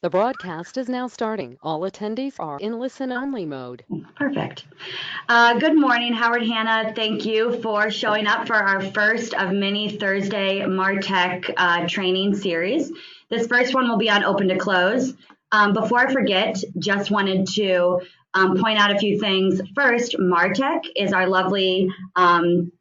The broadcast is now starting. All attendees are in listen-only mode. Perfect. Good morning, Howard Hanna. Thank you for showing up for our first of many Thursday MarTech training series. This first one will be on Open2Close. Before I forget, just wanted to point out a few things. First, MarTech is our lovely kind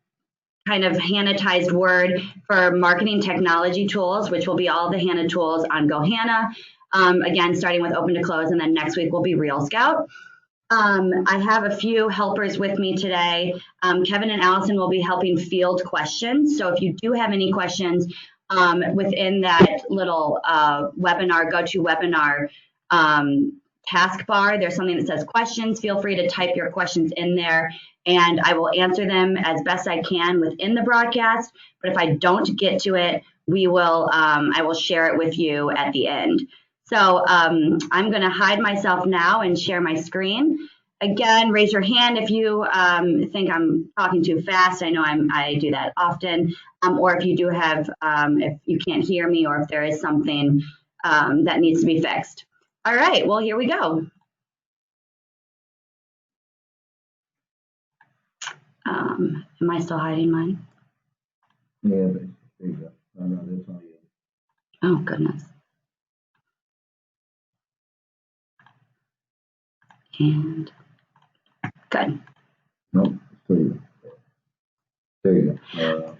of Hannatized word for marketing technology tools, which will be all the Hanna tools on GoHanna. Again, starting with Open2Close, and then next week will be Real Scout. I have a few helpers with me today. Kevin and Allison will be helping field questions. So if you do have any questions within that little webinar, GoToWebinar taskbar, there's something that says questions. Feel free to type your questions in there, and I will answer them as best I can within the broadcast. But if I don't get to it, I will share it with you at the end. So I'm going to hide myself now and share my screen. Again, raise your hand if you think I'm talking too fast. I know I do that often. Or if you do have, if you can't hear me, or if there is something that needs to be fixed. All right, well, here we go. Am I still hiding mine? Yeah, but there you go. No, that's all you. Oh, goodness. And good. No, there you go.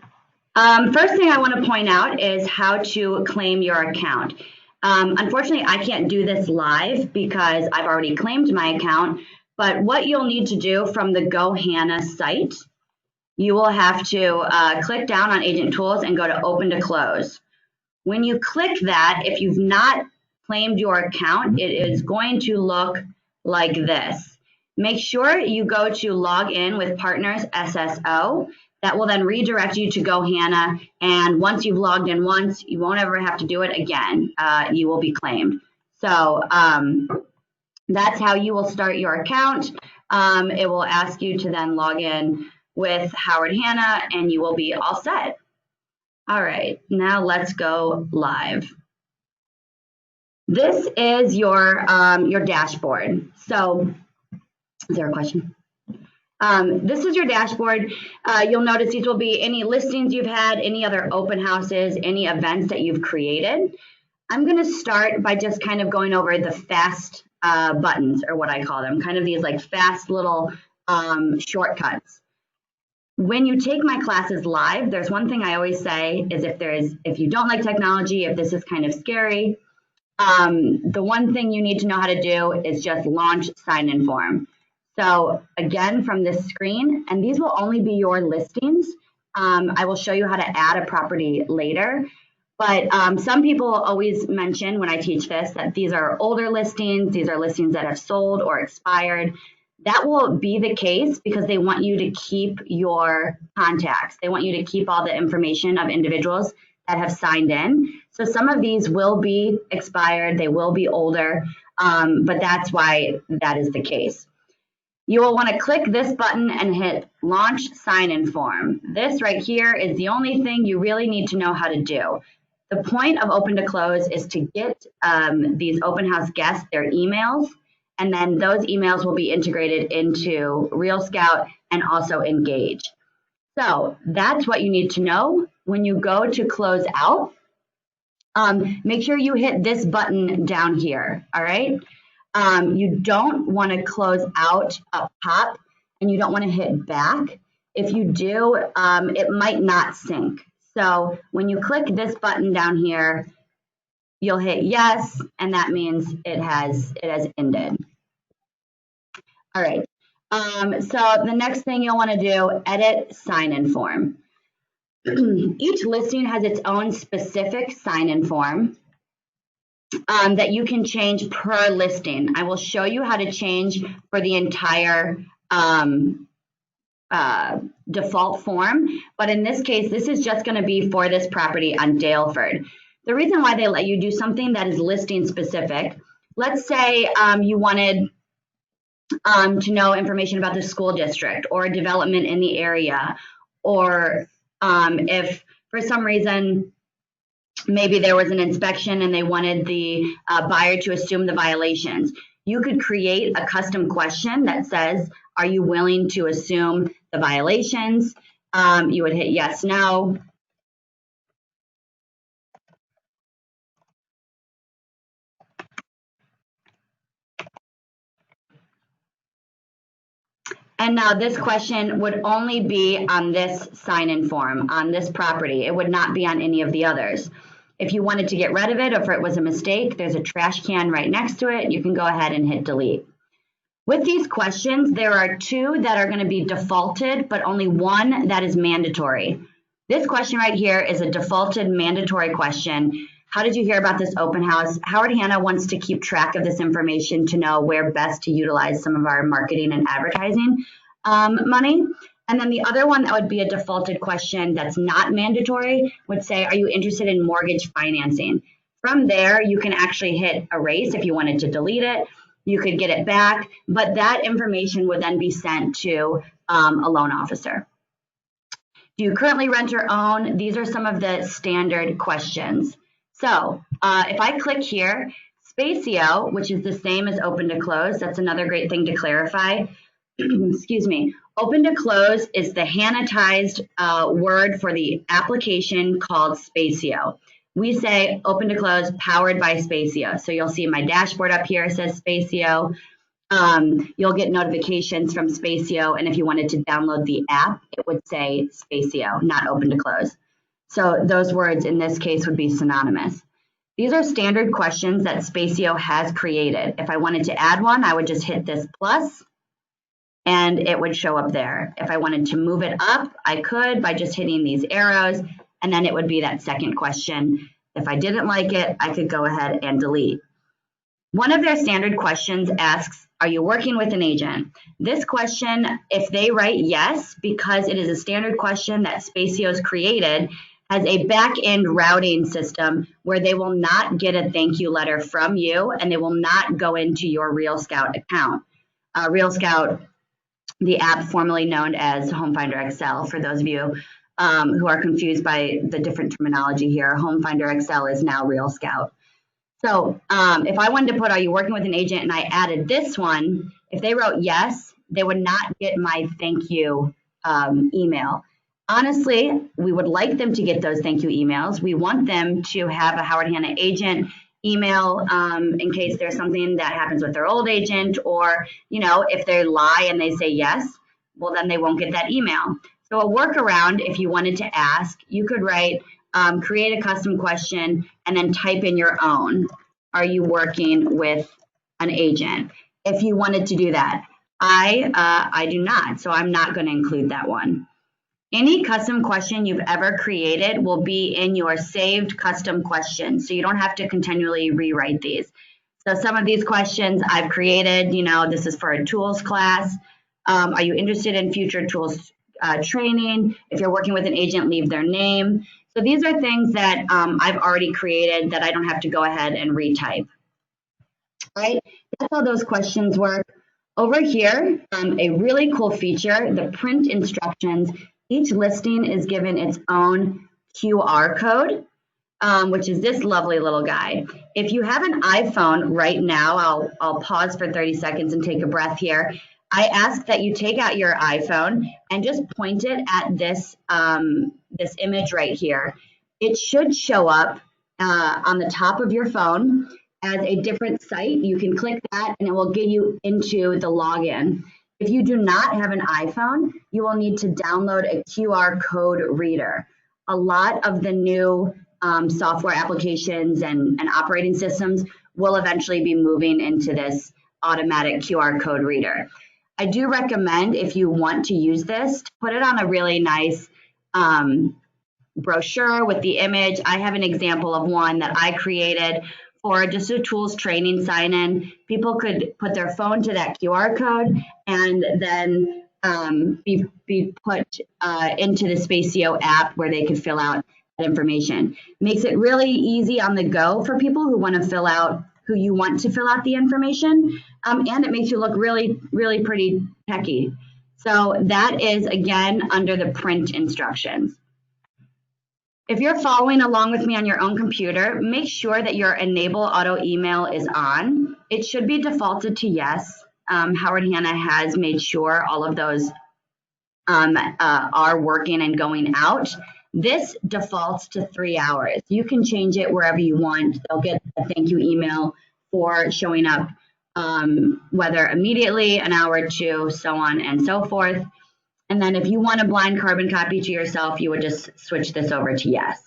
First thing I want to point out is how to claim your account. Unfortunately, I can't do this live because I've already claimed my account, but what you'll need to do from the GoHanna site, you will have to click down on Agent Tools and go to Open2Close. When you click that, if you've not claimed your account, it is going to look like this. Make sure you go to Log In with Partners SSO. That will then redirect you to GoHanna, and once you've logged in once, you won't ever have to do it again. You will be claimed. So that's how you will start your account. It will ask you to then log in with Howard Hanna, and you will be all set. All right, now let's go live. This is your dashboard. So, is there a question? This is your dashboard. You'll notice these will be any listings you've had, any other open houses, any events that you've created. I'm going to start by just kind of going over the fast buttons, or what I call them, kind of these like fast little shortcuts. When you take my classes live, there's one thing I always say is if you don't like technology, if this is kind of scary, the one thing you need to know how to do is just launch sign-in form. So again, from this screen, and these will only be your listings. I will show you how to add a property later. But some people always mention when I teach this that these are older listings. These are listings that have sold or expired. That will be the case because they want you to keep your contacts. They want you to keep all the information of individuals that have signed in. So some of these will be expired. They will be older, but that's why that is the case. You will want to click this button and hit Launch Sign-In Form. This right here is the only thing you really need to know how to do. The point of Open2Close is to get these open house guests their emails, and then those emails will be integrated into Real Scout and also Engage. So that's what you need to know. When you go to close out, make sure you hit this button down here, all right? You don't want to close out up top, and you don't want to hit back. If you do, it might not sync. So when you click this button down here, you'll hit yes, and that means it has ended. All right. So the next thing you'll want to do, edit sign-in form. Each listing has its own specific sign-in form that you can change per listing. I will show you how to change for the entire default form, but in this case, this is just going to be for this property on Daleford. The reason why they let you do something that is listing specific, let's say you wanted to know information about the school district or a development in the area, or if for some reason maybe there was an inspection and they wanted the buyer to assume the violations. You could create a custom question that says, are you willing to assume the violations? You would hit yes, no. And now this question would only be on this sign-in form, on this property. It would not be on any of the others. If you wanted to get rid of it, or if it was a mistake, there's a trash can right next to it. You can go ahead and hit delete. With these questions, there are 2 that are going to be defaulted, but only 1 that is mandatory. This question right here is a defaulted mandatory question. How did you hear about this open house? Howard Hanna wants to keep track of this information to know where best to utilize some of our marketing and advertising money. And then the other one that would be a defaulted question that's not mandatory would say, are you interested in mortgage financing? From there, you can actually hit erase if you wanted to delete it. You could get it back, but that information would then be sent to a loan officer. Do you currently rent or own? These are some of the standard questions. So if I click here, Spacio, which is the same as Open2Close, that's another great thing to clarify. Excuse me. Open2Close is the Hannatized word for the application called Spacio. We say Open2Close powered by Spacio. So you'll see my dashboard up here says Spacio. You'll get notifications from Spacio, and if you wanted to download the app, it would say Spacio, not Open2Close. So those words in this case would be synonymous. These are standard questions that Spacio has created. If I wanted to add one, I would just hit this plus, and it would show up there. If I wanted to move it up, I could by just hitting these arrows, and then it would be that second question. If I didn't like it, I could go ahead and delete. One of their standard questions asks, are you working with an agent? This question, if they write yes, because it is a standard question that Spacio's created, has a back-end routing system where they will not get a thank you letter from you, and they will not go into your Real Scout account. Real Scout, the app formerly known as Home Finder Excel, for those of you who are confused by the different terminology here, Home Finder Excel is now Real Scout. So if I wanted to put, are you working with an agent, and I added this one, if they wrote yes, they would not get my thank you email. Honestly, we would like them to get those thank you emails. We want them to have a Howard Hanna agent email in case there's something that happens with their old agent, or, you know, if they lie and they say yes, well, then they won't get that email. So a workaround, if you wanted to ask, you could write, create a custom question and then type in your own. Are you working with an agent? If you wanted to do that. I do not, so I'm not going to include that one. Any custom question you've ever created will be in your saved custom questions, so you don't have to continually rewrite these. So some of these questions I've created, you know, this is for a tools class. Are you interested in future tools training? If you're working with an agent, leave their name. So these are things that I've already created that I don't have to go ahead and retype. All right, that's how those questions work. Over here, a really cool feature, the print instructions. Each listing is given its own QR code, which is this lovely little guy. If you have an iPhone right now, I'll pause for 30 seconds and take a breath here. I ask that you take out your iPhone and just point it at this, this image right here. It should show up on the top of your phone as a different site. You can click that and it will get you into the login. If you do not have an iPhone, you will need to download a QR code reader. A lot of the new software applications and operating systems will eventually be moving into this automatic QR code reader. I do recommend, if you want to use this, to put it on a really nice brochure with the image. I have an example of one that I created for just a tools training sign-in. People could put their phone to that QR code and then be put into the Spacio app where they could fill out that information. Makes it really easy on the go for people who want to fill out, who you want to fill out the information, and it makes you look really, really pretty techy. So that is, again, under the print instructions. If you're following along with me on your own computer, make sure that your enable auto email is on. It should be defaulted to yes. Howard Hanna has made sure all of those are working and going out. This defaults to 3 hours. You can change it wherever you want. They'll get a thank you email for showing up, whether immediately, an hour or two, so on and so forth. And then if you want a blind carbon copy to yourself, you would just switch this over to yes.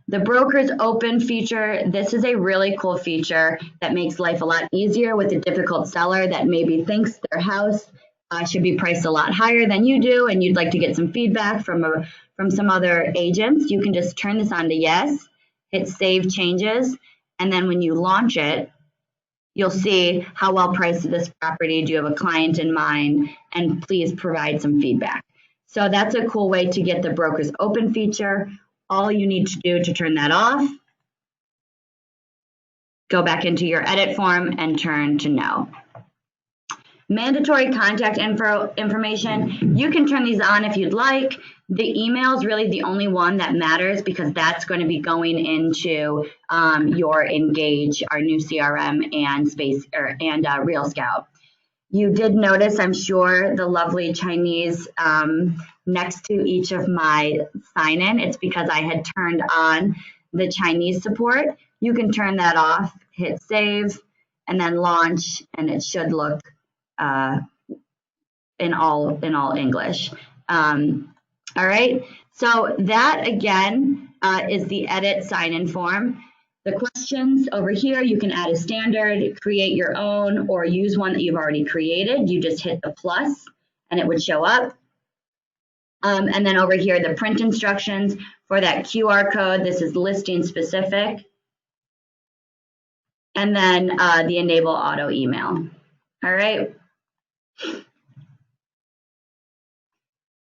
The broker's open feature, this is a really cool feature that makes life a lot easier with a difficult seller that maybe thinks their house should be priced a lot higher than you do, and you'd like to get some feedback from some other agents. You can just turn this on to yes, hit save changes, and then when you launch it, you'll see how well priced is this property. Do you have a client in mind? And please provide some feedback. So that's a cool way to get the broker's open feature. All you need to do to turn that off, go back into your edit form and turn to no. Mandatory contact information, you can turn these on if you'd like. The email is really the only one that matters because that's going to be going into your Engage, our new CRM, and Real Scout. You did notice, I'm sure, the lovely Chinese next to each of my sign-in. It's because I had turned on the Chinese support. You can turn that off, hit save, and then launch, and it should look in all English. All right, so that again is the edit sign-in form. The questions over here, you can add a standard, create your own, or use one that you've already created. You just hit the plus and it would show up. And then over here, the print instructions for that QR code. This is listing specific. And then the enable auto email. All right.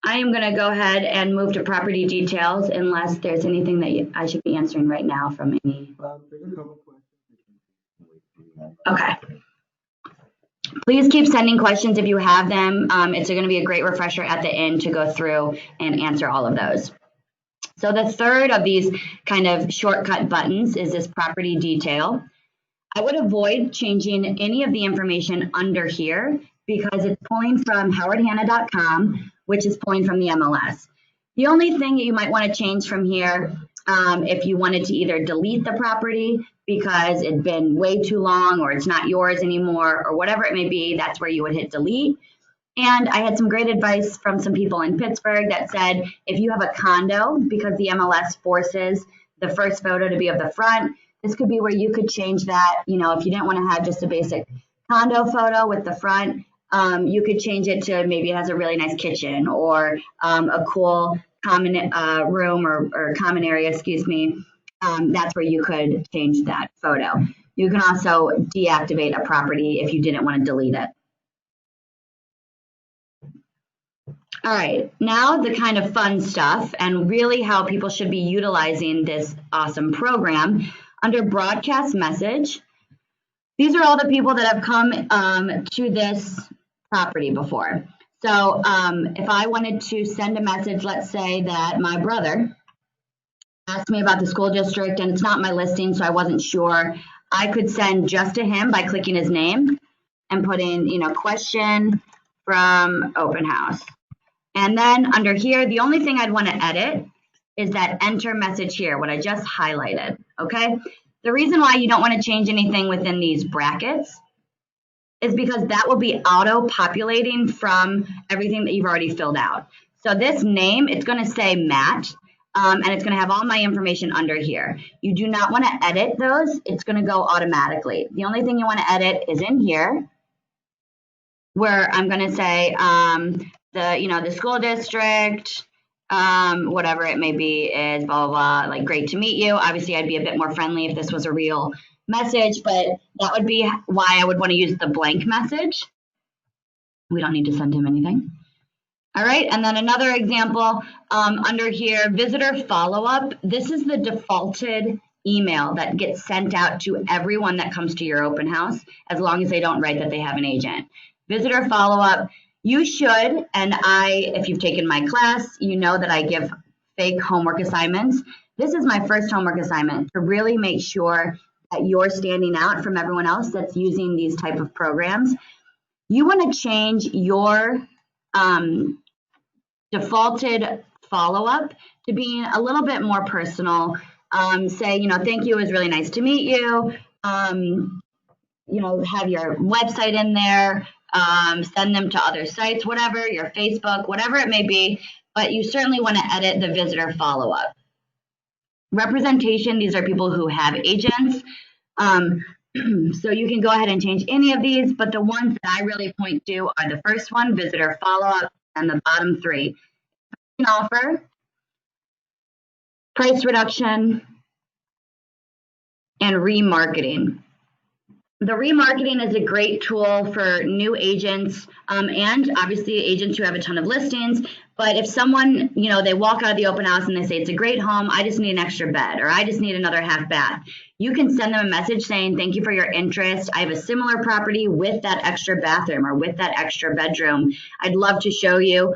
I am going to go ahead and move to property details unless there's anything that I should be answering right now from any. There's a couple questions. Okay. Please keep sending questions if you have them. It's going to be a great refresher at the end to go through and answer all of those. So the third of these kind of shortcut buttons is this property detail. I would avoid changing any of the information under here because it's pulling from howardhanna.com, which is pulling from the MLS. The only thing you might want to change from here, if you wanted to either delete the property because it'd been way too long or it's not yours anymore or whatever it may be, that's where you would hit delete. And I had some great advice from some people in Pittsburgh that said if you have a condo, because the MLS forces the first photo to be of the front, this could be where you could change that. You know, if you didn't want to have just a basic condo photo with the front, you could change it to maybe it has a really nice kitchen or a cool common room or common area, excuse me. That's where you could change that photo. You can also deactivate a property if you didn't want to delete it. All right, now the kind of fun stuff and really how people should be utilizing this awesome program. Under broadcast message, these are all the people that have come to this property before. So if I wanted to send a message, let's say that my brother asked me about the school district and it's not my listing, so I wasn't sure, I could send just to him by clicking his name and putting, you know, question from open house. And then under here, the only thing I'd want to edit is that enter message here, what I just highlighted, okay? The reason why you don't want to change anything within these brackets is because that will be auto-populating from everything that you've already filled out. So this name, it's going to say Matt, and it's going to have all my information under here. You do not want to edit those. It's going to go automatically. The only thing you want to edit is in here, where I'm going to say the school district, whatever it may be, is blah, blah, blah, like great to meet you. Obviously, I'd be a bit more friendly if this was a real message, but that would be why I would want to use the blank message. We don't need to send him anything. All right, and then another example under here, visitor follow-up. This is the defaulted email that gets sent out to everyone that comes to your open house, as long as they don't write that they have an agent. Visitor follow-up, you should, and if you've taken my class, you know that I give fake homework assignments. This is my first homework assignment to really make sure that you're standing out from everyone else that's using these type of programs. You want to change your defaulted follow-up to being a little bit more personal. Say, thank you, it was really nice to meet you. Have your website in there, send them to other sites, whatever, your Facebook, whatever it may be, but you certainly want to edit the visitor follow-up. Representation, these are people who have agents. So you can go ahead and change any of these, but the ones that I really point to are the first one, visitor follow-up, and the bottom three. An offer, price reduction, and remarketing. The remarketing is a great tool for new agents and obviously agents who have a ton of listings. But if someone, they walk out of the open house and they say, it's a great home, I just need an extra bed, or I just need another half bath, you can send them a message saying, thank you for your interest. I have a similar property with that extra bathroom or with that extra bedroom. I'd love to show you.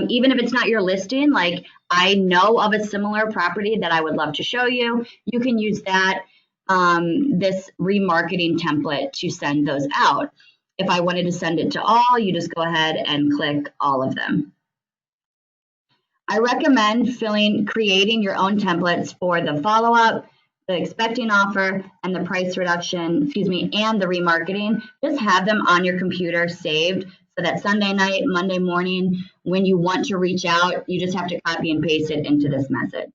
Even if it's not your listing, like I know of a similar property that I would love to show you, you can use that, this remarketing template to send those out. If I wanted to send it to all, you just go ahead and click all of them. I recommend creating your own templates for the follow-up, the expecting offer, and the price reduction, and the remarketing. Just have them on your computer saved so that Sunday night, Monday morning, when you want to reach out, you just have to copy and paste it into this message.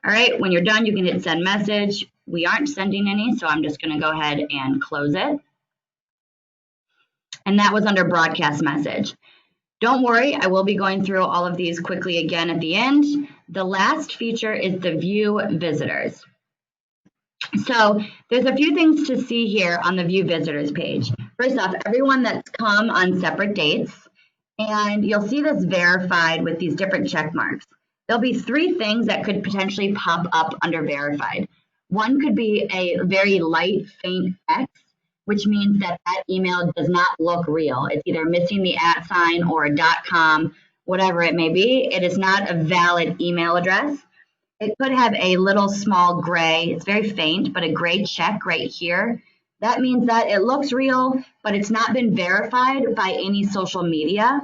All right, when you're done, you can hit send message. We aren't sending any, so I'm just going to go ahead and close it. And that was under broadcast message. Don't worry, I will be going through all of these quickly again at the end. The last feature is the view visitors. So there's a few things to see here on the view visitors page. First off, everyone that's come on separate dates, and you'll see this verified with these different check marks. There'll be three things that could potentially pop up under verified. One could be a very light, faint X, which means that that email does not look real. It's either missing the @ sign or a .com, whatever it may be. It is not a valid email address. It could have a little small gray, it's very faint, but a gray check right here. That means that it looks real, but it's not been verified by any social media.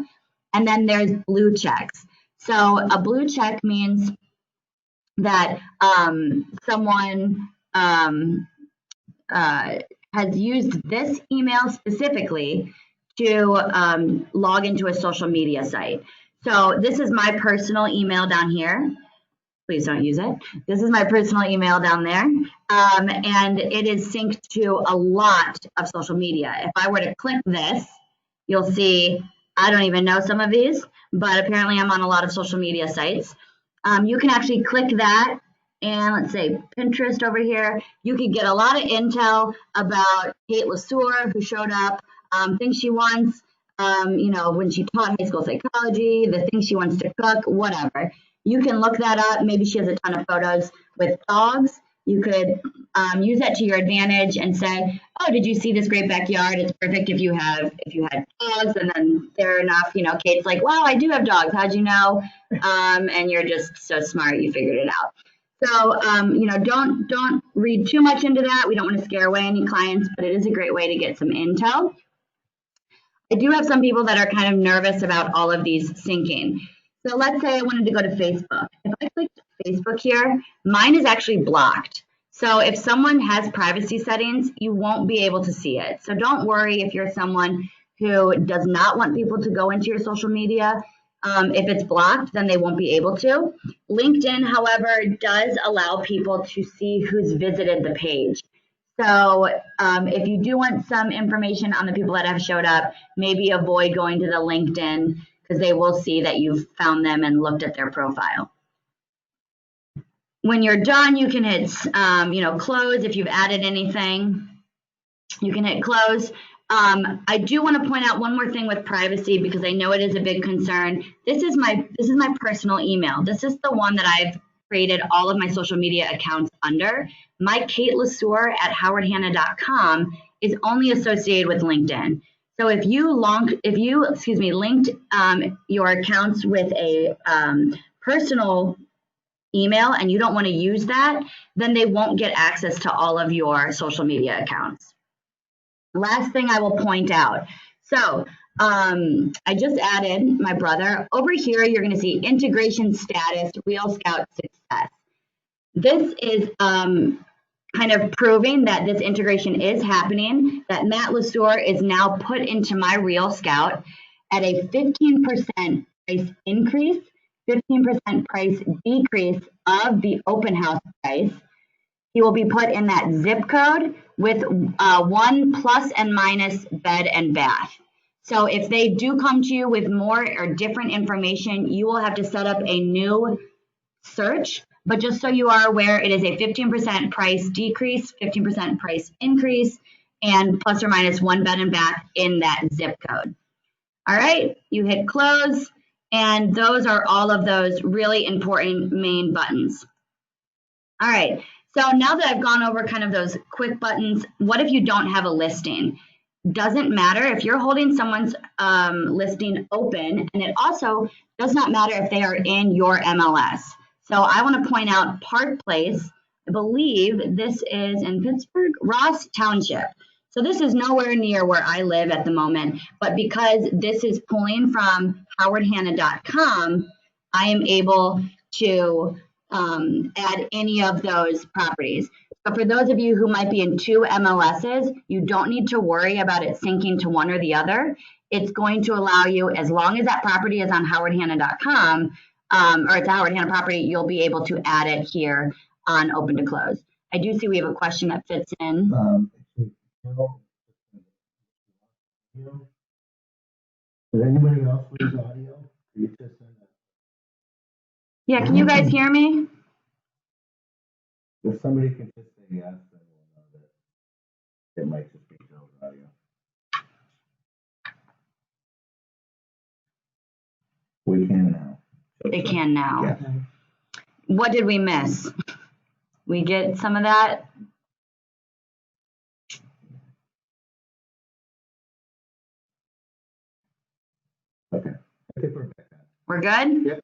And then there's blue checks. So a blue check means that someone has used this email specifically to log into a social media site. So this is my personal email down here. Please don't use it. This is my personal email down there. And it is synced to a lot of social media. If I were to click this, you'll see, I don't even know some of these, but apparently I'm on a lot of social media sites. You can actually click that, and let's say Pinterest over here. You could get a lot of intel about Kate LeSueur, who showed up, things she wants, when she taught high school psychology, the things she wants to cook, whatever. You can look that up. Maybe she has a ton of photos with dogs. You could use that to your advantage and say, oh, did you see this great backyard? It's perfect if you had dogs. And then fair enough, Kate's like, wow, I do have dogs. How'd you know? And you're just so smart, you figured it out. So, don't read too much into that. We don't want to scare away any clients, but it is a great way to get some intel. I do have some people that are kind of nervous about all of these syncing. So let's say I wanted to go to Facebook. If I clicked Facebook here, mine is actually blocked. So if someone has privacy settings, you won't be able to see it. So don't worry if you're someone who does not want people to go into your social media. If it's blocked, then they won't be able to. LinkedIn, however, does allow people to see who's visited the page. So if you do want some information on the people that have showed up, maybe avoid going to the LinkedIn, because they will see that you've found them and looked at their profile. When you're done, you can hit, close. If you've added anything, you can hit close. I do want to point out one more thing with privacy, because I know it is a big concern. This is my personal email. This is the one that I've created all of my social media accounts under. My Kate LeSueur at howardhanna.com is only associated with LinkedIn. So if you linked your accounts with a personal email and you don't want to use that, then they won't get access to all of your social media accounts. Last thing I will point out. So I just added my brother. Over here, you're going to see integration status, Real Scout success. This is kind of proving that this integration is happening, that Matt Lesueur is now put into my Real Scout at a 15% price increase, 15% price decrease of the open house price. He will be put in that zip code with 1 plus and minus bed and bath. So if they do come to you with more or different information, you will have to set up a new search. But just so you are aware, it is a 15% price decrease, 15% price increase, and plus or minus 1 bed and bath in that zip code. All right, you hit close, and those are all of those really important main buttons. All right, so now that I've gone over kind of those quick buttons, what if you don't have a listing? Doesn't matter if you're holding someone's listing open, and it also does not matter if they are in your MLS. So I want to point out Park Place. I believe this is in Pittsburgh, Ross Township. So this is nowhere near where I live at the moment, but because this is pulling from howardhanna.com, I am able to add any of those properties. But for those of you who might be in 2 MLSs, you don't need to worry about it syncing to one or the other. It's going to allow you, as long as that property is on howardhanna.com, or it's a Howard Hanna property, you'll be able to add it here on Open2Close. I do see we have a question that fits in. Does anybody else lose audio? Yeah, can you guys hear me? If somebody can just say yes, then we'll know that it might just be Joe's audio. We can now. They can now. Yeah. What did we miss? We get some of that? Okay. I think we're back. We're good? Yep.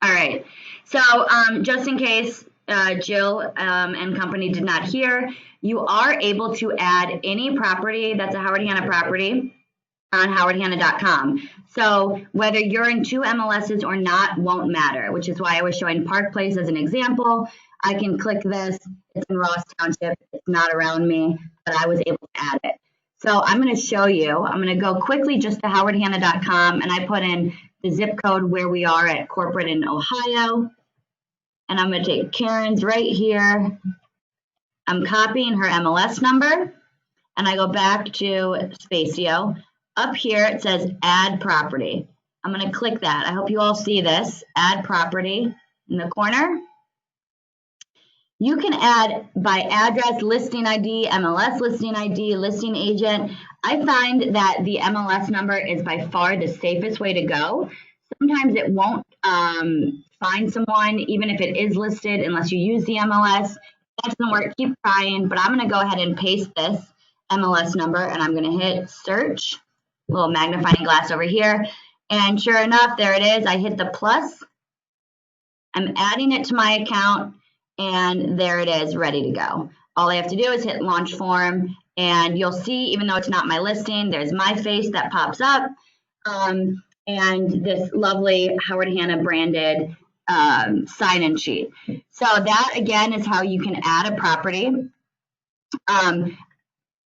All right. So just in case Jill and company did not hear, you are able to add any property that's a Howard Hanna property on howardhanna.com. So whether you're in 2 MLSs or not won't matter, which is why I was showing Park Place as an example. I can click this. It's in Ross Township. It's not around me, but I was able to add it. So I'm going to show you. I'm going to go quickly just to howardhanna.com, and I put in the zip code where we are at corporate in Ohio. And I'm going to take Karen's right here. I'm copying her MLS number, and I go back to Spacio. Up here, it says add property. I'm going to click that. I hope you all see this. Add property in the corner. You can add by address, listing ID, MLS listing ID, listing agent. I find that the MLS number is by far the safest way to go. Sometimes it won't find someone, even if it is listed, unless you use the MLS. If that doesn't work, keep trying, but I'm going to go ahead and paste this MLS number, and I'm going to hit search, little magnifying glass over here, and sure enough, there it is. I hit the plus. I'm adding it to my account, and there it is, ready to go. All I have to do is hit launch form, and you'll see, even though it's not my listing, there's my face that pops up, and this lovely Howard Hanna branded sign-in sheet. So that, again, is how you can add a property.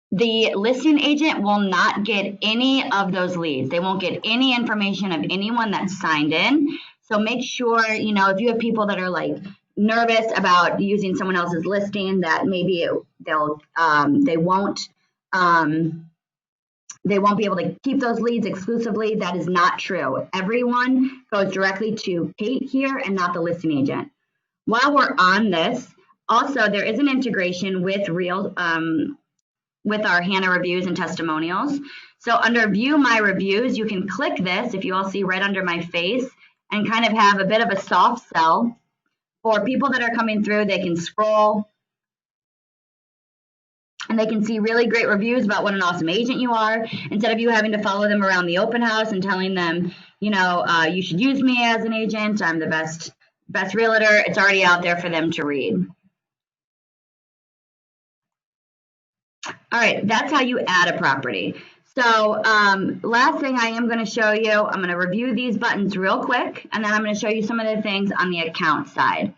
The listing agent will not get any of those leads. They won't get any information of anyone that's signed in. So make sure, you know, if you have people that are like nervous about using someone else's listing, that maybe they won't be able to keep those leads exclusively. That is not true. Everyone goes directly to Kate here and not the listing agent. While we're on this, also there is an integration with with our Hanna reviews and testimonials. So under view my reviews, you can click this, if you all see right under my face, and kind of have a bit of a soft sell. For people that are coming through, they can scroll and they can see really great reviews about what an awesome agent you are, instead of you having to follow them around the open house and telling them, you know, you should use me as an agent. I'm the best, Best Realtor, it's already out there for them to read. All right, that's how you add a property. So last thing I am going to show you, I'm going to review these buttons real quick, and then I'm going to show you some of the things on the account side.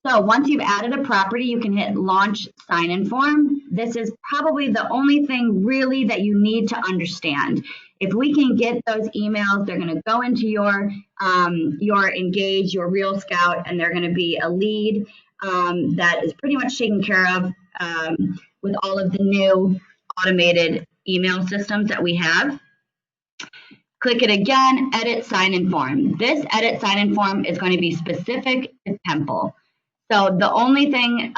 So once you've added a property, you can hit Launch Sign-In Form. This is probably the only thing really that you need to understand. If we can get those emails, they're going to go into your Engage, your Real Scout, and they're going to be a lead that is pretty much taken care of with all of the new automated email systems that we have. Click it again, Edit Sign-In Form. This Edit Sign-In Form is going to be specific to Temple. So the only thing,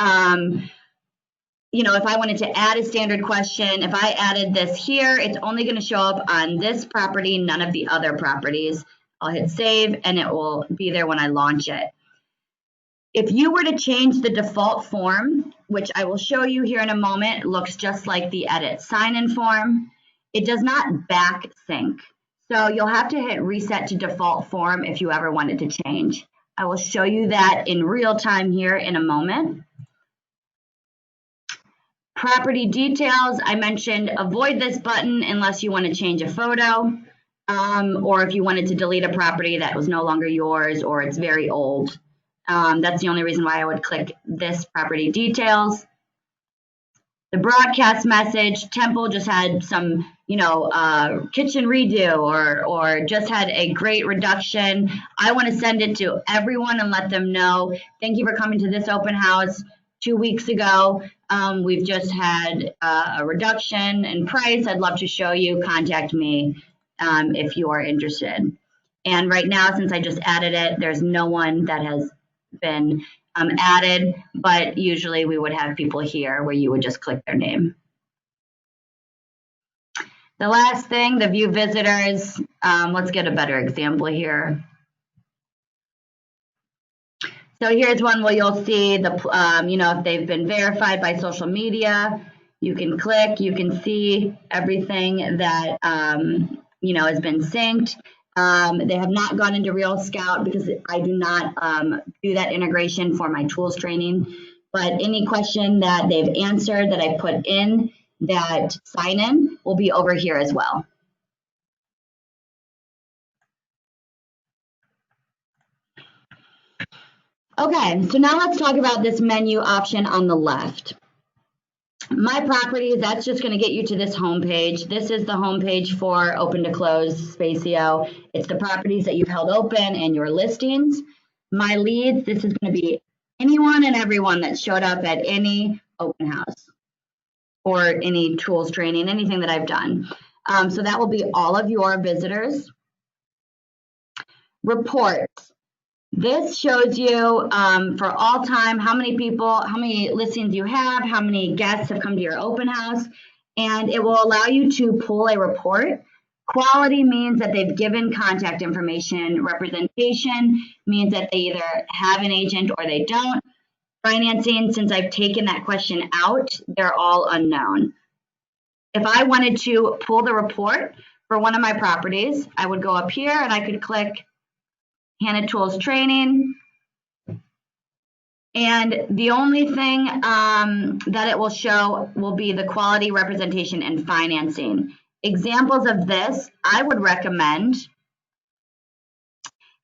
you know, if I wanted to add a standard question, if I added this here, it's only going to show up on this property, none of the other properties. I'll hit save and it will be there when I launch it. If you were to change the default form, which I will show you here in a moment, it looks just like the Edit Sign-In Form. It does not back sync. So you'll have to hit Reset to Default Form if you ever wanted to change. I will show you that in real time here in a moment. Property details, I mentioned avoid this button unless you want to change a photo or if you wanted to delete a property that was no longer yours or it's very old. That's the only reason why I would click this property details. The broadcast message, Temple just had some, you know, kitchen redo or just had a great reduction. I want to send it to everyone and let them know, thank you for coming to this open house 2 weeks ago. We've just had a reduction in price. I'd love to show you. Contact me if you are interested. And right now, since I just added it, there's no one that has been added, but usually we would have people here where you would just click their name. The last thing, the view visitors. Let's get a better example here. So here's one where you'll see the, you know, if they've been verified by social media, you can click, you can see everything that, you know, has been synced. They have not gone into Real Scout because I do not do that integration for my tools training. But any question that they've answered that I put in that sign-in will be over here as well. Okay, so now let's talk about this menu option on the left. My properties, that's just going to get you to this homepage. This is the homepage for Open2Close Spacio. It's the properties that you've held open and your listings. My leads, this is going to be anyone and everyone that showed up at any open house or any tools training, anything that I've done. So that will be all of your visitors. Reports. This shows you for all time how many people, how many listings you have, how many guests have come to your open house, and it will allow you to pull a report. Quality means that they've given contact information. Representation means that they either have an agent or they don't. Financing, since I've taken that question out, they're all unknown. If I wanted to pull the report for one of my properties, I would go up here and I could click Handouts Tools Training. And the only thing that it will show will be the quality, representation, and financing. Examples of this, I would recommend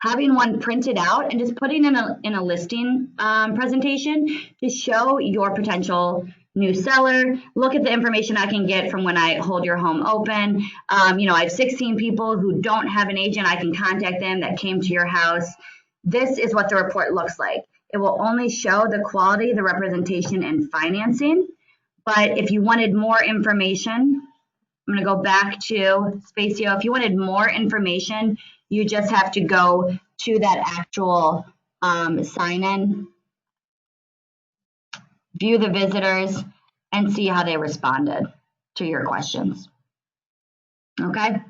having one printed out and just putting in a listing presentation to show your potential new seller. Look at the information I can get from when I hold your home open. You know, I have 16 people who don't have an agent. I can contact them that came to your house. This is what the report looks like. It will only show the quality, the representation, and financing. But if you wanted more information, I'm going to go back to Spacio. If you wanted more information, you just have to go to that actual sign-in, view the visitors, and see how they responded to your questions. Okay.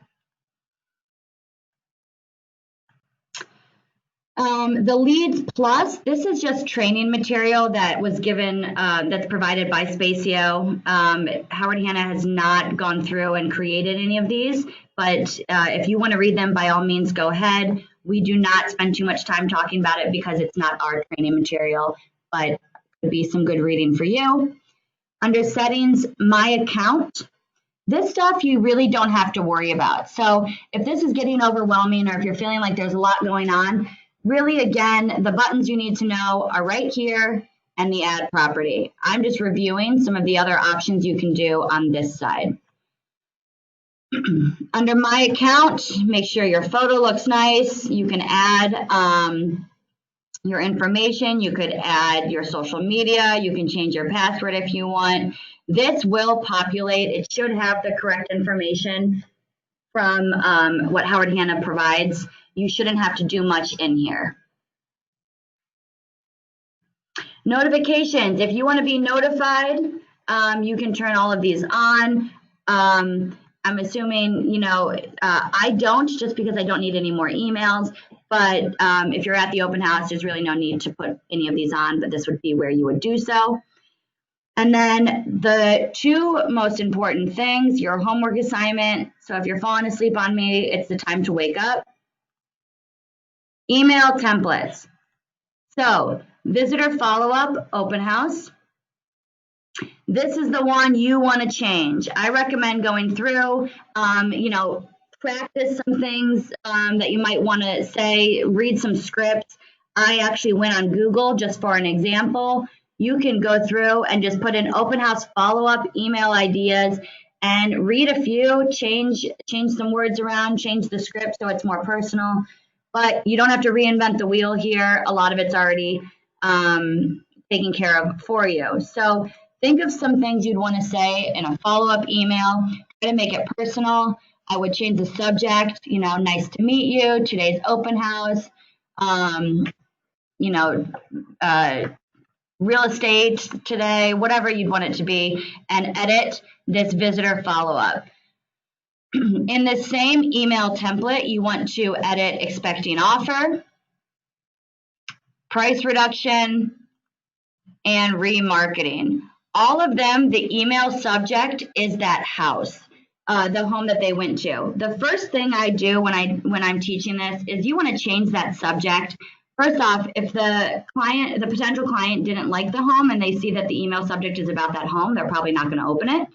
The Leads Plus, this is just training material that was given, that's provided by Spacio. Howard Hanna has not gone through and created any of these, but if you want to read them, by all means, go ahead. We do not spend too much time talking about it because it's not our training material, but it could be some good reading for you. Under settings, my account. This stuff you really don't have to worry about. So if this is getting overwhelming or if you're feeling like there's a lot going on, really, again, the buttons you need to know are right here and the add property. I'm just reviewing some of the other options you can do on this side. Under my account, make sure your photo looks nice. You can add your information. You could add your social media. You can change your password if you want. This will populate. It should have the correct information from what Howard Hanna provides. You shouldn't have to do much in here. Notifications. If you want to be notified, you can turn all of these on. I'm assuming, you know, I don't, just because I don't need any more emails. But if you're at the open house, there's really no need to put any of these on, but this would be where you would do so. And then the two most important things, your homework assignment. So if you're falling asleep on me, it's the time to wake up. Email templates. So visitor follow-up, open house. This is the one you want to change. I recommend going through, you know, practice some things that you might want to say, read some scripts. I actually went on Google just for an example. You can go through and just put in open house follow-up email ideas and read a few, change some words around, change the script so it's more personal. But you don't have to reinvent the wheel here. A lot of it's already taken care of for you. So think of some things you'd want to say in a follow-up email. Try to make it personal. I would change the subject, you know, nice to meet you, today's open house, you know, real estate today, whatever you'd want it to be, and edit this visitor follow-up. In the same email template, you want to edit expecting offer, price reduction, and remarketing. All of them, the email subject is that house, the home that they went to. The first thing I do when I'm teaching this is you want to change that subject. First off, if the potential client didn't like the home and they see that the email subject is about that home, they're probably not going to open it.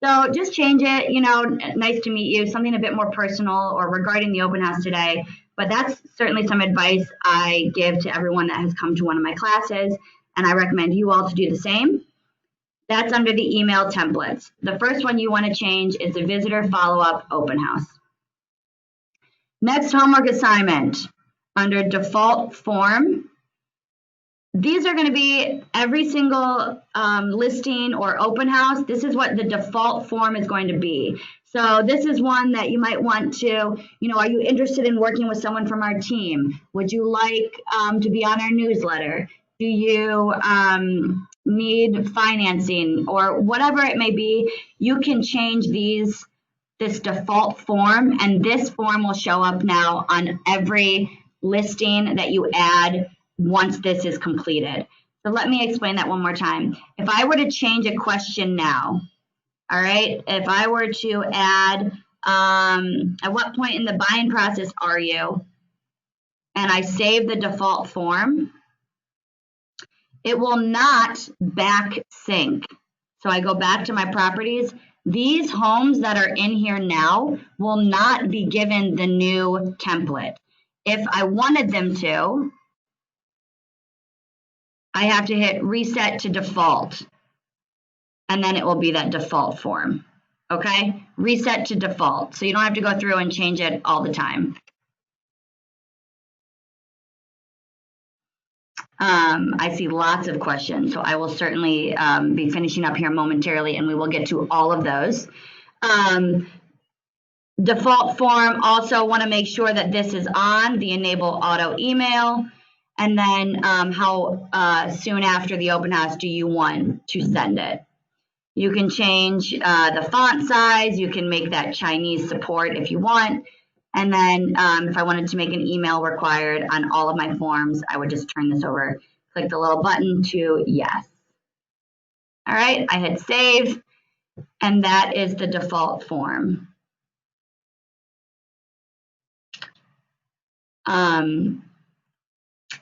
So just change it, you know, nice to meet you, something a bit more personal or regarding the open house today. But that's certainly some advice I give to everyone that has come to one of my classes, and I recommend you all to do the same. That's under the email templates. The first one you want to change is the visitor follow-up open house. Next, homework assignment. Under default form, these are going to be every single listing or open house. This is what the default form is going to be. So this is one that you might want to, you know, are you interested in working with someone from our team? Would you like to be on our newsletter? Do you need financing or whatever it may be? You can change this default form, and this form will show up now on every listing that you add once this is completed. So let me explain that one more time. If I were to change a question now, all right, if I were to add, at what point in the buying process are you? And I save the default form, it will not back sync. So I go back to my properties. These homes that are in here now will not be given the new template. If I wanted them to, I have to hit reset to default, and then it will be that default form. Okay, reset to default. So you don't have to go through and change it all the time. I see lots of questions, so I will certainly be finishing up here momentarily, and we will get to all of those. Default form, also want to make sure that this is on, the enable auto email, and then how soon after the open house do you want to send it. You can change the font size, you can make that Chinese support if you want, and then if I wanted to make an email required on all of my forms, I would just turn this over, click the little button to yes. All right, I hit save, and that is the default form.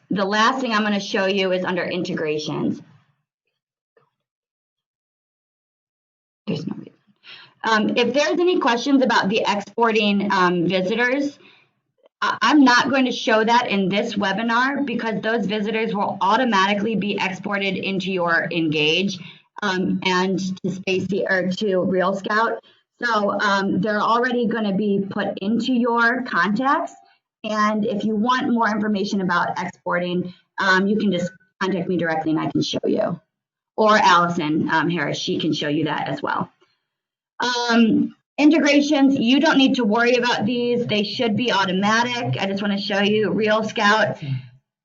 The last thing I'm going to show you is under integrations. There's no reason. If there's any questions about the exporting visitors, I'm not going to show that in this webinar because those visitors will automatically be exported into your Engage and to Spacey or to Real Scout. So they're already going to be put into your contacts. And if you want more information about exporting, you can just contact me directly and I can show you. Or Allison Harris, she can show you that as well. Integrations, you don't need to worry about these. They should be automatic. I just want to show you Real Scout.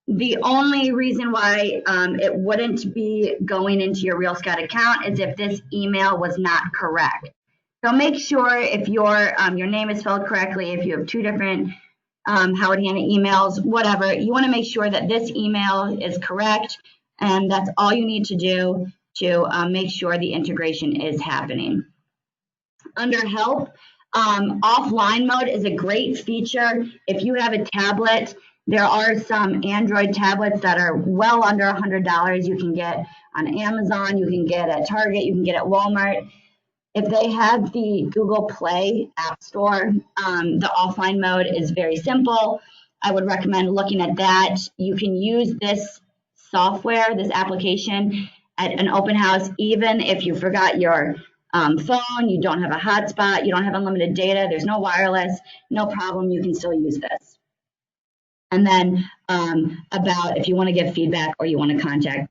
The only reason why it wouldn't be going into your Real Scout account is if this email was not correct. So make sure if your name is spelled correctly, if you have two different Howard Hanna emails, whatever, you want to make sure that this email is correct, and that's all you need to do to make sure the integration is happening. Under help, offline mode is a great feature. If you have a tablet, there are some Android tablets that are well under $100. You can get on Amazon, you can get at Target, you can get at Walmart. If they have the Google Play App Store, the offline mode is very simple. I would recommend looking at that. You can use this software, this application at an open house, even if you forgot your phone, you don't have a hotspot, you don't have unlimited data, there's no wireless, no problem, you can still use this. And then about if you want to give feedback or you want to contact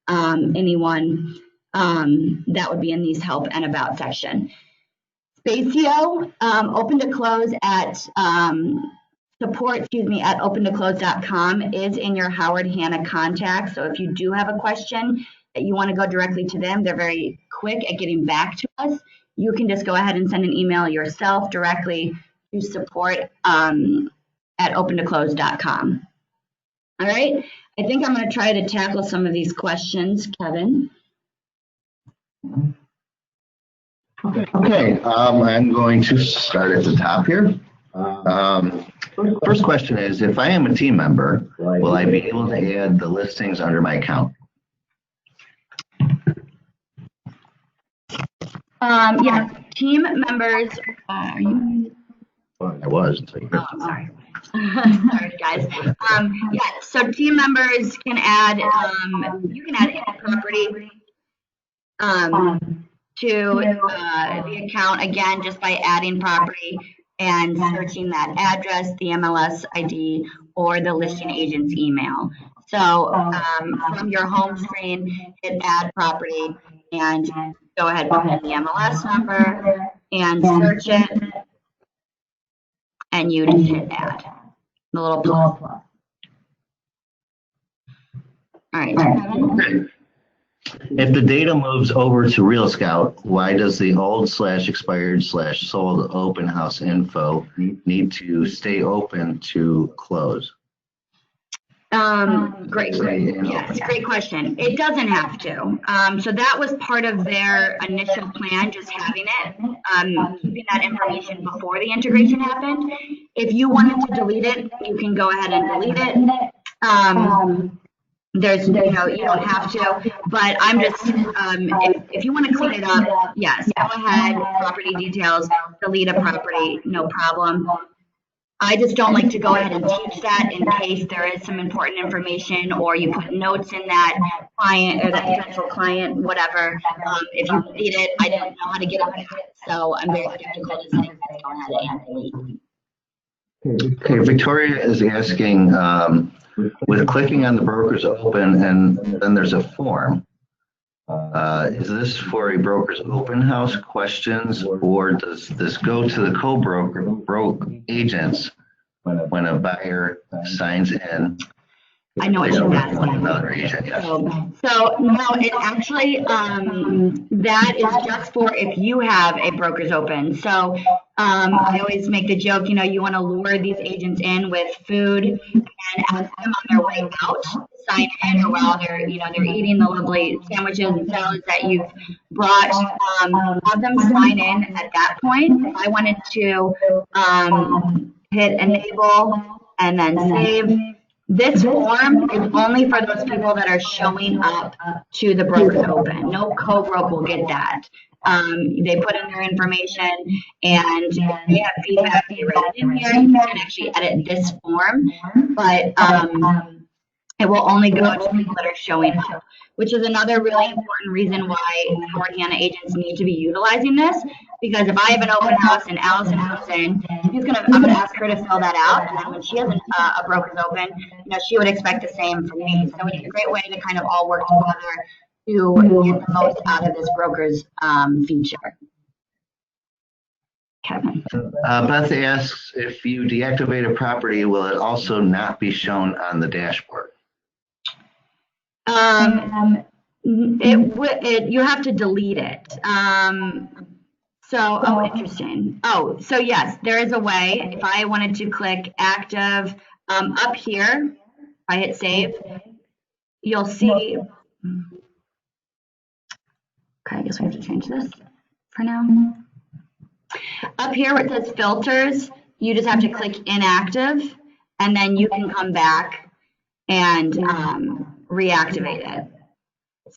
anyone, that would be in these help and about section. Spacio, Open2Close at support, at Open2Close.com is in your Howard Hanna contacts. So if you do have a question that you want to go directly to them, they're very quick at getting back to us. You can just go ahead and send an email yourself directly to support at Open2Close.com. All right, I think I'm going to try to tackle some of these questions, Kevin. Okay, I'm going to start at the top here. First question is, if I am a team member, will I be able to add the listings under my account? Yeah, team members, are you? I was. Oh, I'm sorry. Sorry, guys. Yeah, so team members can add, you can add any property to the account, again, just by adding property and searching that address, the MLS ID, or the listing agent's email. So from your home screen, hit add property and go ahead and put in the MLS number and search it, and you just hit add, the little plus. All right. Okay. If the data moves over to Real Scout, why does the old/expired/sold open house info need to stay open to close? Great. Yes, great question. It doesn't have to. So that was part of their initial plan, just having it, keeping that information before the integration happened. If you wanted to delete it, you can go ahead and delete it. There's, you don't have to, but I'm just, if you want to clean it up, yes, go ahead, property details, delete a property, no problem. I just don't like to go ahead and teach that in case there is some important information or you put notes in that client or that potential client, whatever. If you delete it, I don't know how to get it back. So I'm very skeptical to say go ahead and delete. Okay, Victoria is asking, with clicking on the broker's open and then there's a form, is this for a broker's open house questions, or does this go to the co-broker agents when a buyer signs in? I know what you're asking. Another agent, yes. So no, it actually, that is just for if you have a broker's open. So I always make the joke, you want to lure these agents in with food and ask them on their way out, sign in, or while they're eating the lovely sandwiches and salads that you've brought, have them sign in at that point. If I wanted to hit enable and then save. This form is only for those people that are showing up to the Brokers Open. No co-broke will get that. They put in their information and they have feedback. They write it in here. You can actually edit this form, but it will only go to people that are showing up, which is another really important reason why Howard Hanna agents need to be utilizing this. Because if I have an open house and Allison comes in, I'm gonna ask her to fill that out, and then when she has a Brokers Open, she would expect the same from me. So it's a great way to kind of all work together to get the most out of this Brokers feature. Kevin. Beth asks, if you deactivate a property, will it also not be shown on the dashboard? You have to delete it. Interesting. So yes, there is a way. If I wanted to click active up here, if I hit save, you'll see. Okay, I guess we have to change this for now. Up here where it says filters, you just have to click inactive, and then you can come back and reactivate it.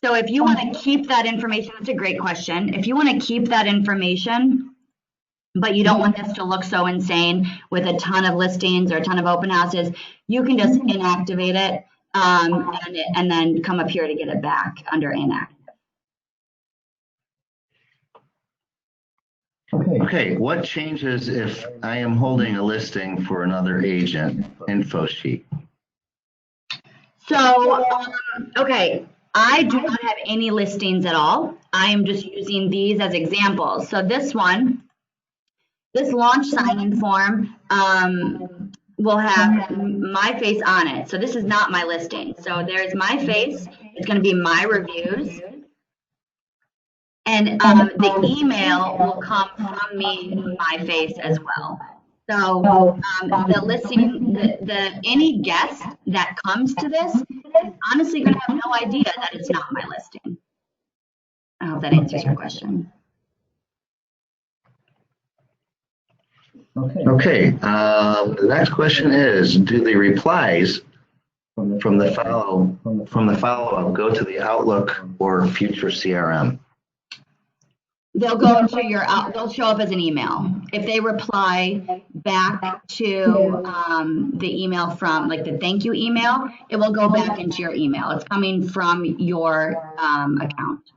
So if you want to keep that information, that's a great question. If you want to keep that information, but you don't want this to look so insane with a ton of listings or a ton of open houses, you can just inactivate it and then come up here to get it back under inactive. Okay, what changes if I am holding a listing for another agent? Infosheet. So, okay, I do not have any listings at all. I am just using these as examples. So this launch sign-in form will have my face on it. So this is not my listing. So there's my face. It's going to be my reviews. And the email will come from me, my face as well. So the listing, any guest that comes to this is honestly going to have no idea that it's not my listing. I hope that answers your question. Okay. The next question is: do the replies from the follow-up go to the Outlook or Future CRM? They'll go to they'll show up as an email. If they reply back to the email from, like the thank you email, it will go back into your email. It's coming from your account.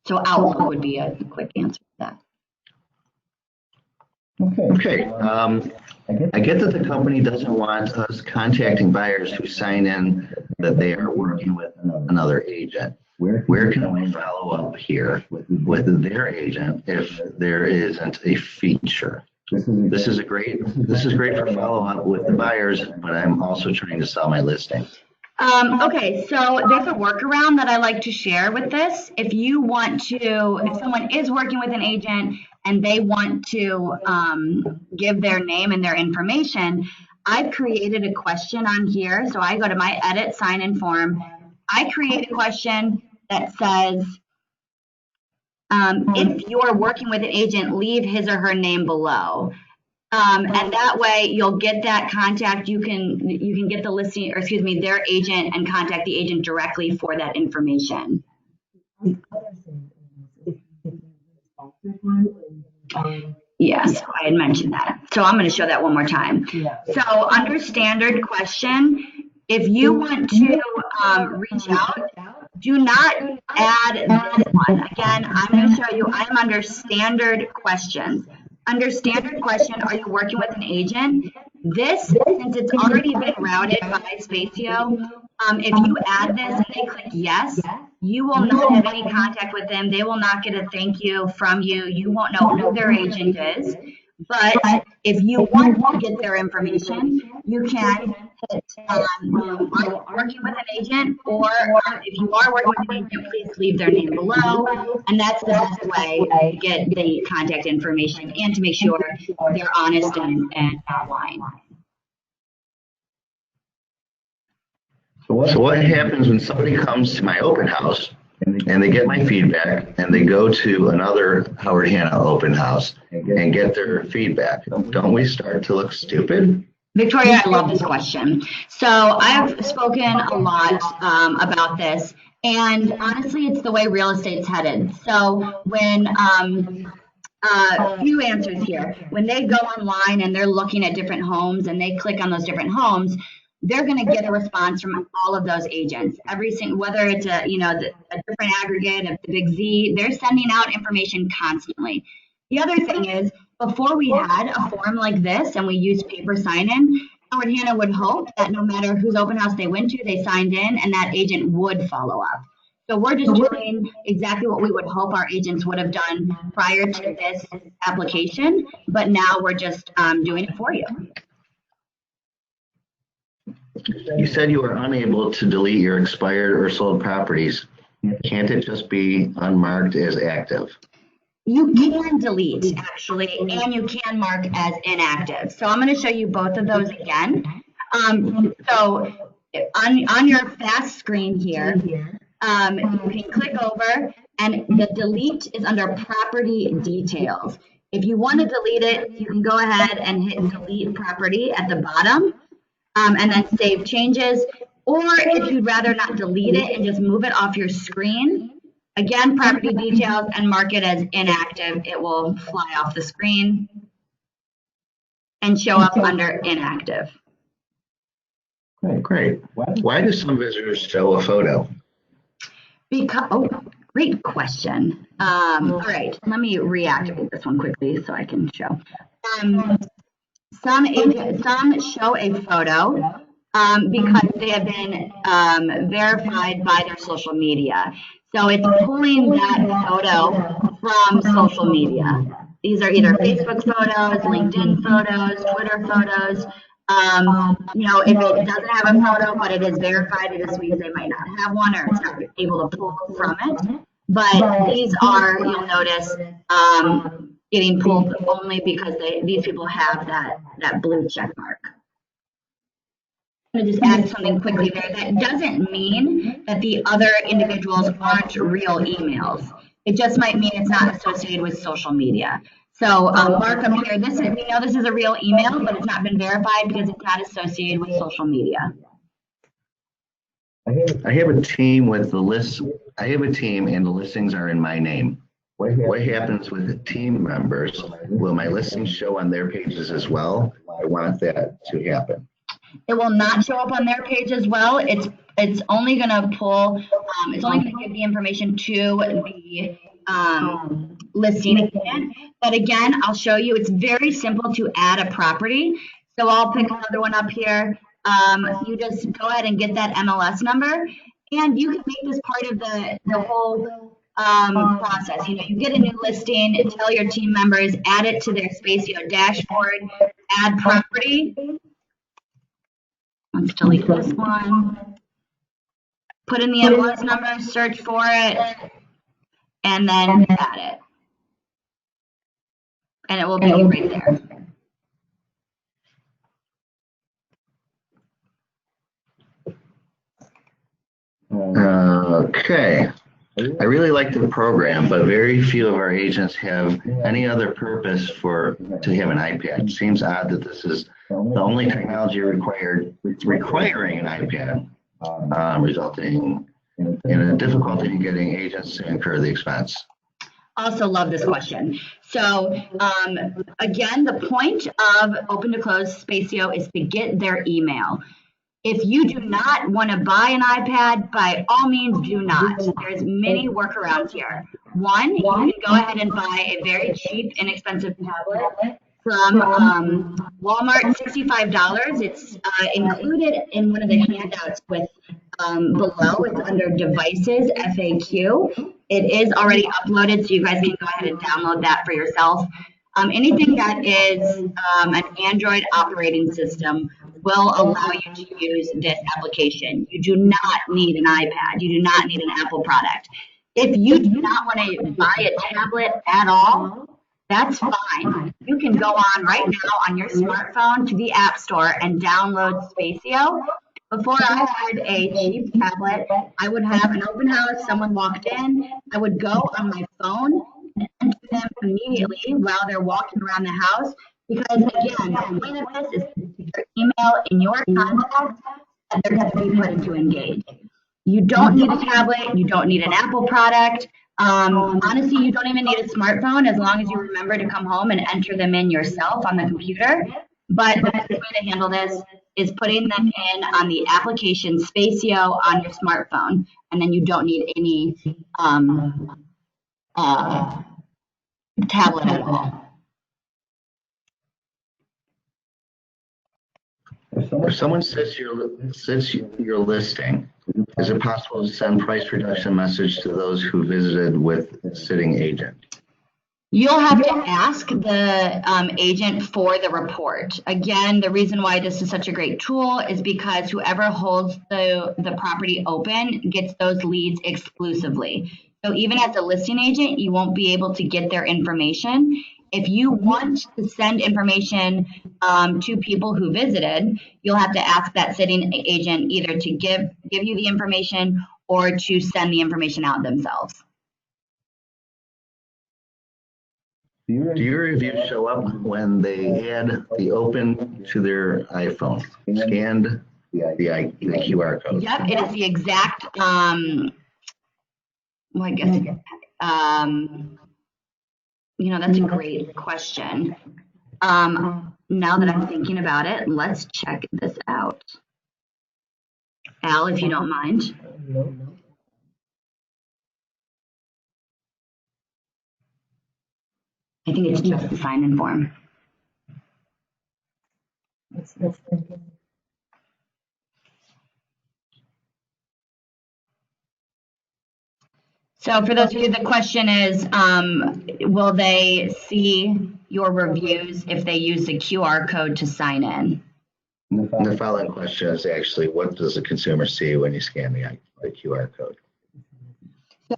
So Outlook would be a quick answer to that. Okay. I get that the company doesn't want us contacting buyers who sign in that they are working with another agent. Where can we follow up here with their agent if there isn't a feature? This is great for follow up with the buyers, but I'm also trying to sell my listing. Okay, so there's a workaround that I like to share with this. If someone is working with an agent and they want to give their name and their information, I've created a question on here. So I go to my edit sign-in form. I create a question that says, if you're working with an agent, leave his or her name below. And that way you'll get that contact. You can get the listing, or excuse me, their agent, and contact the agent directly for that information. Yes, I had mentioned that. So I'm going to show that one more time. So under standard question, if you want to reach out, do not add this one. Again, I'm going to show you, I'm under standard questions. Under standard question, are you working with an agent? This, since it's already been routed by Spacio, if you add this and they click yes, you will not have any contact with them. They will not get a thank you from you. You won't know who their agent is. But if you want to get their information, you can hit working with an agent, or if you are working with an agent, please leave their name below. And that's the best way to get the contact information and to make sure they're honest and not lying. So what happens when somebody comes to my open house and they get my feedback, and they go to another Howard Hanna open house and get their feedback. Don't we start to look stupid? Victoria, I love this question. So I've spoken a lot about this, and honestly, it's the way real estate's headed. So when few answers here. When they go online and they're looking at different homes and they click on those different homes, they're going to get a response from all of those agents. Every single, whether it's a different aggregate of the big Z, they're sending out information constantly. The other thing is, before we had a form like this and we used paper sign-in, Howard Hanna would hope that no matter whose open house they went to, they signed in and that agent would follow up. So we're just doing exactly what we would hope our agents would have done prior to this application, but now we're just doing it for you. You said you were unable to delete your expired or sold properties. Can't it just be unmarked as active? You can delete, actually, and you can mark as inactive. So I'm going to show you both of those again. So on your fast screen here, you can click over, and the delete is under property details. If you want to delete it, you can go ahead and hit delete property at the bottom, and then save changes. Or if you'd rather not delete it and just move it off your screen, again, property details, and mark it as inactive. It will fly off the screen and show up under inactive. Great. Why do some visitors show a photo? Because, oh, great question. All right, let me reactivate this one quickly so I can show. Some show a photo because they have been verified by their social media. So it's pulling that photo from social media. These are either Facebook photos, LinkedIn photos, Twitter photos. If it doesn't have a photo, but it is verified, it just means they might not have one or it's not able to pull from it. But these are, you'll notice, getting pulled only because these people have that blue check mark. I'm going to just add something quickly there. That doesn't mean that the other individuals aren't real emails. It just might mean it's not associated with social media. So mark up here, we know this is a real email, but it's not been verified because it's not associated with social media. I have a team with the list. I have a team and the listings are in my name. What happens with the team members? Will my listings show on their pages as well? I want that to happen. It will not show up on their page as well. It's only going to pull, it's only going to give the information to the listing agent. But again, I'll show you, it's very simple to add a property. So I'll pick another one up here. You just go ahead and get that MLS number, and you can make this part of the whole process. You get a new listing, tell your team members, add it to their Spacio dashboard, add property. Let's delete this one. Put in the MLS number, search for it, and then add it. And it will be right there. Okay. I really like the program, but very few of our agents have any other purpose to have an iPad. It seems odd that this is the only technology requiring an iPad, resulting in a difficulty in getting agents to incur the expense. Also love this question. So again, the point of Open2Close Spacio is to get their email. If you do not want to buy an iPad, by all means do not. There's many workarounds here. One, you can go ahead and buy a very cheap, inexpensive tablet from Walmart, $65. It's included in one of the handouts with below. It's under devices, FAQ. It is already uploaded, so you guys can go ahead and download that for yourself. Anything that is an Android operating system will allow you to use this application. You do not need an iPad. You do not need an Apple product. If you do not want to buy a tablet at all, that's fine. You can go on right now on your smartphone to the App Store and download Spacio. Before I had a cheap tablet, I would have an open house, someone walked in, I would go on my phone and enter them immediately while they're walking around the house. Because again, the point of this is to get your email in your contacts that they're going to be put into Engage. You don't need a tablet, you don't need an Apple product. Honestly, you don't even need a smartphone as long as you remember to come home and enter them in yourself on the computer. But the best way to handle this is putting them in on the application Spacio on your smartphone, and then you don't need any tablet at all. If someone sits your listing, is it possible to send price reduction message to those who visited with sitting agent? You'll have to ask the agent for the report. Again, the reason why this is such a great tool is because whoever holds the property open gets those leads exclusively. So even as a listing agent, you won't be able to get their information. If you want to send information to people who visited, you'll have to ask that sitting agent either to give you the information or to send the information out themselves. Do your reviews show up when they add the open to their iPhone, scanned the QR code? Yep, it is the exact, well, I guess, you know, that's a great question. Now that I'm thinking about it, let's check this out. Al, if you don't mind. I think it's just the sign-in form. So for those of you, the question is, will they see your reviews if they use the QR code to sign in? And the following question is actually, what does the consumer see when you scan the QR code?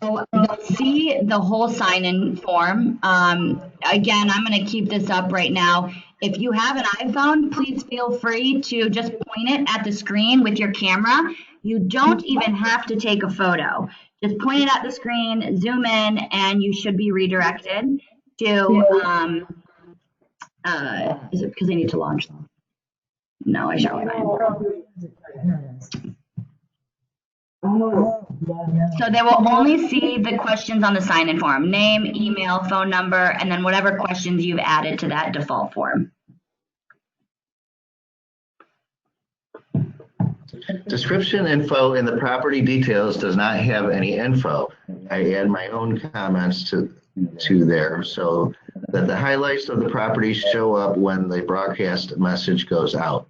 So they'll see the whole sign-in form. Again, I'm going to keep this up right now. If you have an iPhone, please feel free to just point it at the screen with your camera. You don't even have to take a photo. Just point it at the screen, zoom in, and you should be redirected to, is it because they need to launch them? No, I should be fine. So they will only see the questions on the sign-in form: name, email, phone number, and then whatever questions you've added to that default form. Description info in the property details does not have any info. I add my own comments to there so that the highlights of the property show up when the broadcast message goes out.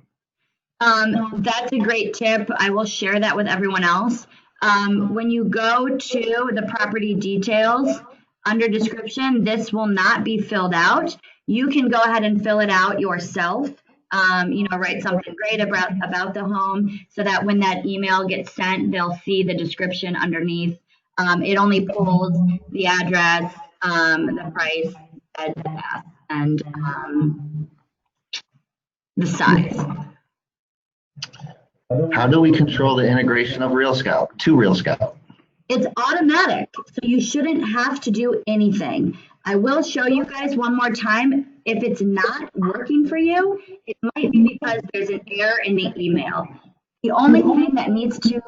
That's a great tip. I will share that with everyone else. When you go to the property details under description, this will not be filled out. You can go ahead and fill it out yourself. You know, write something great about the home so that when that email gets sent, they'll see the description underneath. It only pulls the address, the price, and the size. How do we control the integration of RealScout to RealScout? It's automatic, so you shouldn't have to do anything. I will show you guys one more time. If it's not working for you, it might be because there's an error in the email. The only thing that needs to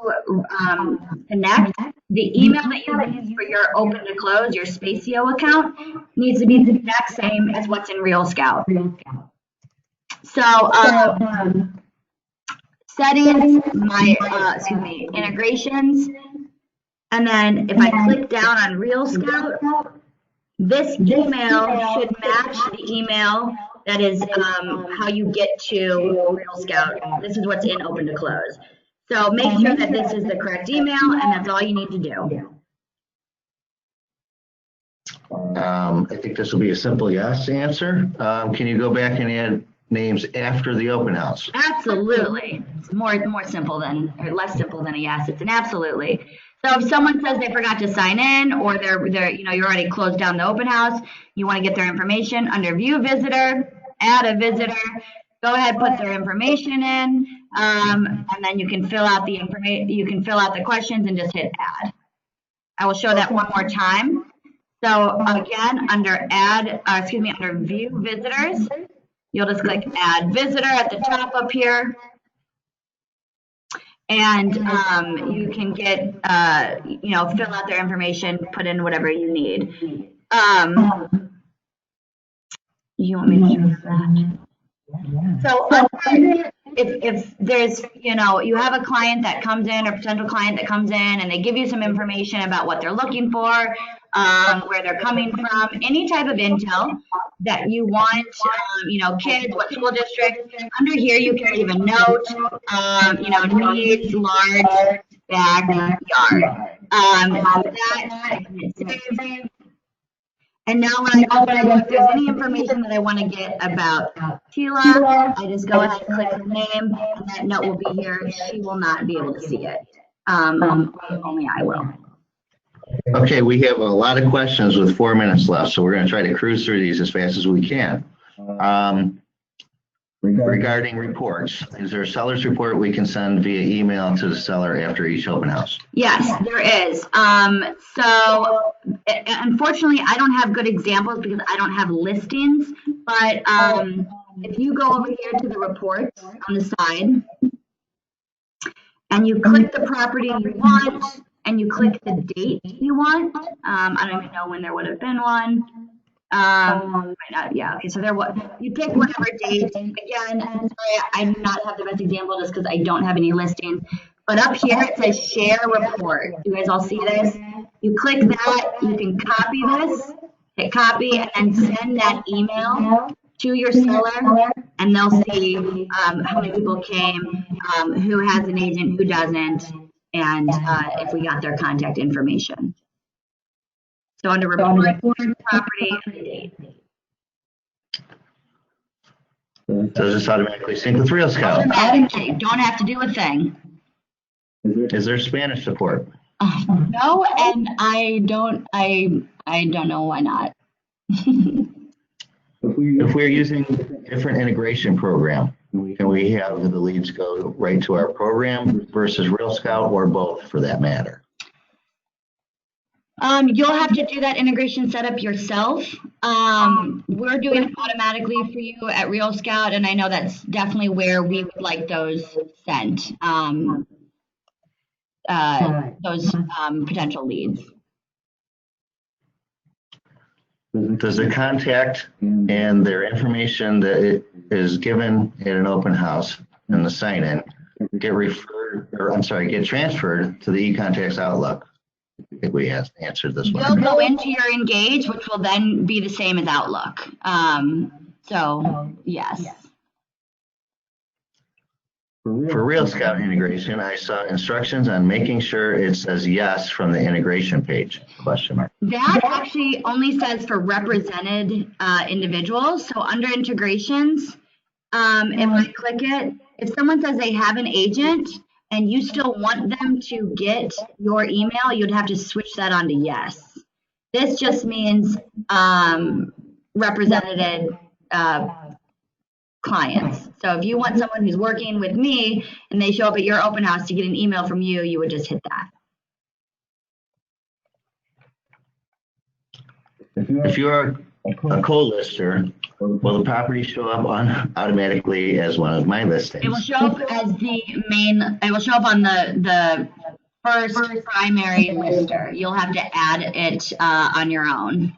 connect, the email that you use for your Open2Close, your Spacio account, needs to be the exact same as what's in RealScout. So settings, integrations, and then if I click down on RealScout, this email should match the email that is how you get to RealScout. This is what's in Open2Close. So make sure that this is the correct email, and that's all you need to do. I think this will be a simple yes answer. Can you go back and add names after the open house? Absolutely. It's more simple than, or less simple than a yes. It's an absolutely. So if someone says they forgot to sign in, or they're you know, you already closed down the open house, you want to get their information under view visitor, add a visitor, go ahead, put their information in, and then you can fill out the information. You can fill out the questions and just hit add. I will show that one more time. So again, under under view visitors, you'll just click add visitor at the top up here. And you can get, fill out their information, put in whatever you need. You want me to show that? So if there's, you have a client that comes in or potential client that comes in and they give you some information about what they're looking for, where they're coming from, any type of intel that you want, kids, what school district, under here you can leave a note, needs large backyard. And now when I go through, if there's any information that I want to get about Tila, I just go ahead and click her name, and that note will be here. She will not be able to see it. Only I will. Okay, we have a lot of questions with 4 minutes left, so we're going to try to cruise through these as fast as we can. Regarding reports, is there a seller's report we can send via email to the seller after each open house? Yes, there is. So unfortunately, I don't have good examples because I don't have listings, but if you go over here to the reports on the side and you click the property you want and you click the date you want, I don't even know when there would have been one. Yeah, okay, so you pick whatever date. Again, I'm sorry, I do not have the best example just because I don't have any listings. But up here it says share report. You guys all see this? You click that, you can copy this, hit copy, and then send that email to your seller, and they'll see how many people came, who has an agent, who doesn't, and if we got their contact information. So under report, property, and date. Does this automatically sync with Real Scout? Automatically, don't have to do a thing. Is there Spanish support? No, and I don't know why not. If we're using a different integration program, can we have the leads go right to our program versus Real Scout, or both for that matter? You'll have to do that integration setup yourself. We're doing it automatically for you at Real Scout, and I know that's definitely where we would like those sent, those potential leads. Does the contact and their information that is given in an open house in the sign-in get transferred to the eContacts Outlook? I think we answered this one. You'll go into your Engage, which will then be the same as Outlook. So, yes. For Real Scout integration, I saw instructions on making sure it says yes from the integration page, question mark. That actually only says for represented individuals. So under integrations, if I click it, if someone says they have an agent, and you still want them to get your email, you'd have to switch that on to yes. This just means represented clients. So if you want someone who's working with me and they show up at your open house to get an email from you, you would just hit that. If you're a co-lister, will the property show up automatically as one of my listings? It will show up as the main, it will show up on the first primary lister. You'll have to add it on your own.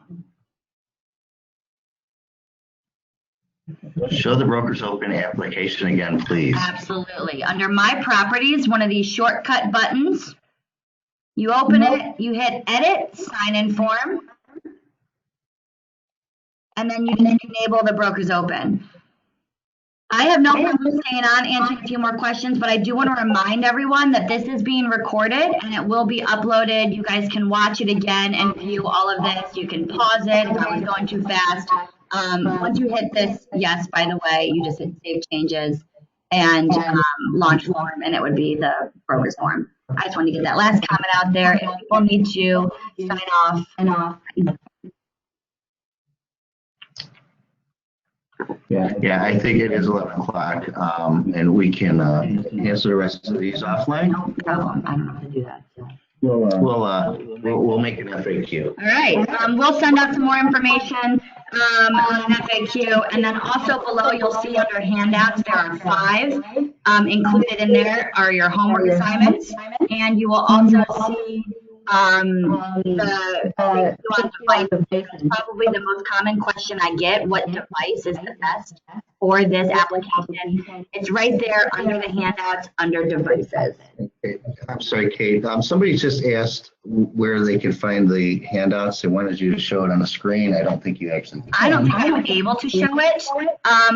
Show the Brokers Open application again, please. Absolutely. Under My Properties, one of these shortcut buttons, you open it, you hit Edit, Sign In Form, and then you can enable the Brokers Open. I have no problem staying on, answering a few more questions, but I do want to remind everyone that this is being recorded and it will be uploaded. You guys can watch it again and view all of this. You can pause it if I was going too fast. Once you hit this, yes, by the way, you just hit Save Changes and Launch Form, and it would be the Brokers form. I just wanted to get that last comment out there. If people need to sign off and off. Yeah, I think it is 11 o'clock, and we can answer the rest of these offline. No problem. I don't know how to do that. So. We'll make an FAQ. All right, we'll send out some more information on FAQ, and then also below you'll see under handouts there are 5 included in there are your homework assignments, and you will also see the on device. Probably the most common question I get: what device is the best for this application? It's right there under the handouts under devices. Okay. I'm sorry, Kate. Somebody just asked where they can find the handouts. They wanted you to show it on the screen. I don't think you actually can. I don't think I'm able to show it,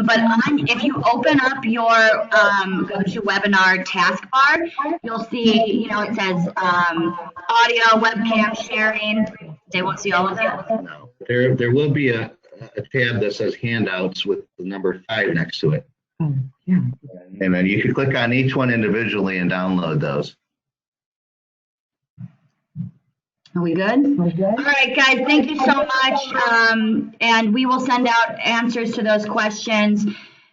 but if you open up your GoToWebinar taskbar, you'll see, it says audio, webcam sharing. They won't see all of it. No. There will be a tab that says handouts with the number 5 next to it. Yeah. And then you can click on each one individually and download those. Are we good? We're good. All right, guys, thank you so much. And we will send out answers to those questions.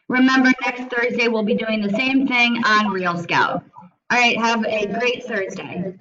Remember, next Thursday, we'll be doing the same thing on Real Scout. All right, have a great Thursday.